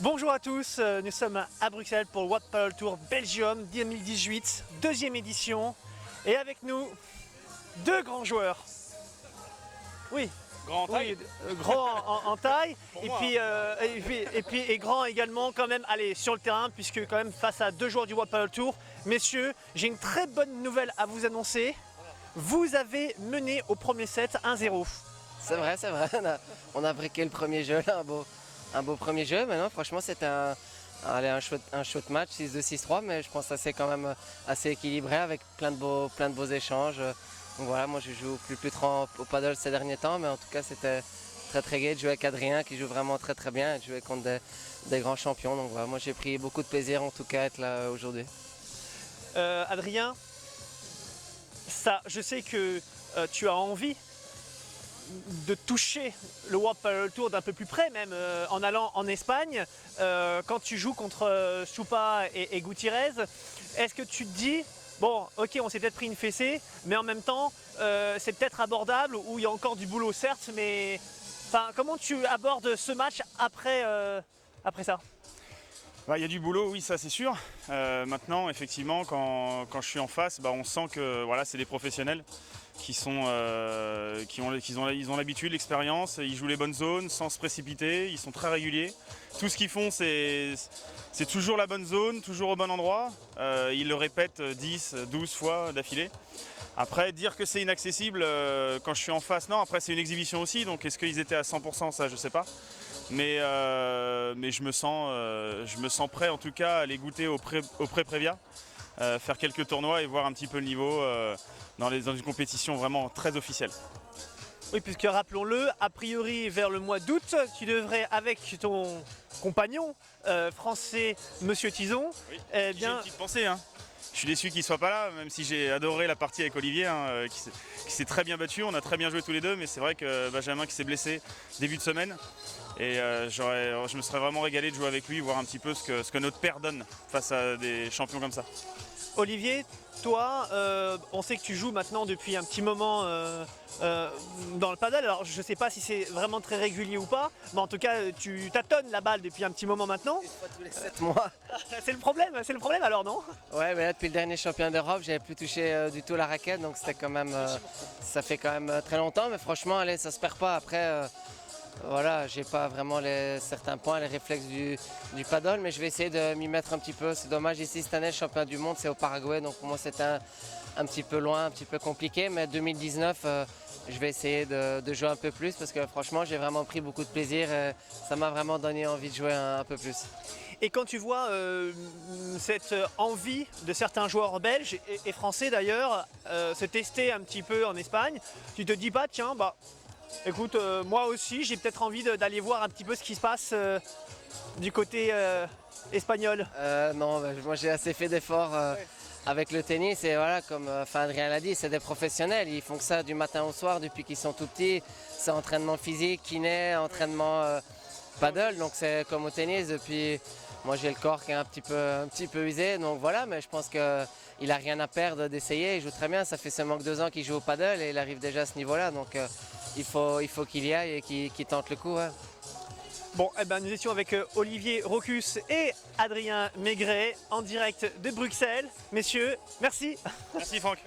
Bonjour à tous, nous sommes à Bruxelles pour le World Padel Tour Belgium 2018, deuxième édition. Et avec nous, deux grands joueurs. Oui, Grand en taille. grand en taille, Pour et moi, puis, et grand également quand même, allez, sur le terrain, puisque quand même face à deux joueurs du World Padel Tour. Messieurs, j'ai une très bonne nouvelle à vous annoncer. Vous avez mené au premier set 1-0. C'est vrai, on a briqué le premier jeu, là, un beau premier jeu. Mais non, franchement, c'était un chouette match, 6-2, 6-3, mais je pense que c'est quand même assez équilibré avec plein de beaux échanges. Donc voilà, moi je joue plus trop au paddle ces derniers temps, mais en tout cas c'était très gai de jouer avec Adrien qui joue vraiment très bien et de jouer contre des grands champions. Donc voilà, moi j'ai pris beaucoup de plaisir en tout cas à être là aujourd'hui. Adrien, ça, je sais que tu as envie de toucher le World Padel Tour d'un peu plus près, même en allant en Espagne. Quand tu joues contre Chupa et Gutiérrez, est-ce que tu te dis, bon, ok, on s'est peut-être pris une fessée, mais en même temps, c'est peut-être abordable, où il y a encore du boulot, certes, mais enfin, comment tu abordes ce match après ça? il y a du boulot, oui, ça c'est sûr. Maintenant, effectivement, quand je suis en face, on sent que voilà, c'est des professionnels ils ont l'habitude, l'expérience, ils jouent les bonnes zones sans se précipiter, ils sont très réguliers. Tout ce qu'ils font, c'est toujours la bonne zone, toujours au bon endroit. Ils le répètent 10, 12 fois d'affilée. Après, dire que c'est inaccessible quand je suis en face, non, après c'est une exhibition aussi, donc est-ce qu'ils étaient à 100%, ça je sais pas. Mais je me sens prêt en tout cas à aller goûter au pré-prévia, faire quelques tournois et voir un petit peu le niveau dans une compétition vraiment très officielle. Oui, puisque rappelons-le, a priori vers le mois d'août, tu devrais avec ton compagnon français, Monsieur Tison, Oui, eh j'ai bien... une petite pensée. Je suis déçu qu'il ne soit pas là, même si j'ai adoré la partie avec Olivier, qui s'est très bien battu. On a très bien joué tous les deux, mais c'est vrai que Benjamin qui s'est blessé début de semaine. Et je me serais vraiment régalé de jouer avec lui, voir un petit peu ce que notre père donne face à des champions comme ça. Olivier, toi, on sait que tu joues maintenant depuis un petit moment dans le paddle. Alors je ne sais pas si c'est vraiment très régulier ou pas, mais en tout cas tu tâtonnes la balle depuis un petit moment maintenant. Une fois tous les 7 mois. C'est le problème alors, non? Ouais, mais là depuis le dernier championnat d'Europe, j'avais plus touché du tout la raquette, donc c'était quand même, ça fait quand même très longtemps, mais franchement, allez, ça se perd pas. Après, voilà, j'ai pas vraiment certains points, les réflexes du paddle, mais je vais essayer de m'y mettre un petit peu. C'est dommage, ici cette année, le championnat du monde, c'est au Paraguay, donc pour moi c'était un petit peu loin, un petit peu compliqué, mais 2019, je vais essayer de jouer un peu plus parce que franchement, j'ai vraiment pris beaucoup de plaisir. Ça m'a vraiment donné envie de jouer un peu plus. Et quand tu vois cette envie de certains joueurs belges et français d'ailleurs se tester un petit peu en Espagne, tu te dis pas, tiens, bah écoute, moi aussi j'ai peut-être envie d'aller voir un petit peu ce qui se passe du côté espagnol. Non, moi j'ai assez fait d'efforts avec le tennis et voilà, comme Adrien l'a dit, c'est des professionnels, ils font que ça du matin au soir depuis qu'ils sont tout petits. C'est entraînement physique, kiné, entraînement paddle, donc c'est comme au tennis. Depuis, moi j'ai le corps qui est un petit peu usé, donc voilà, mais je pense qu'il n'a rien à perdre d'essayer, il joue très bien, ça fait seulement que 2 ans qu'il joue au paddle et il arrive déjà à ce niveau-là, donc il faut qu'il y aille et qu'il tente le coup. Ouais. Bon, eh ben, nous étions avec Olivier Rocus et Adrien Maigret en direct de Bruxelles. Messieurs, merci. Merci Franck.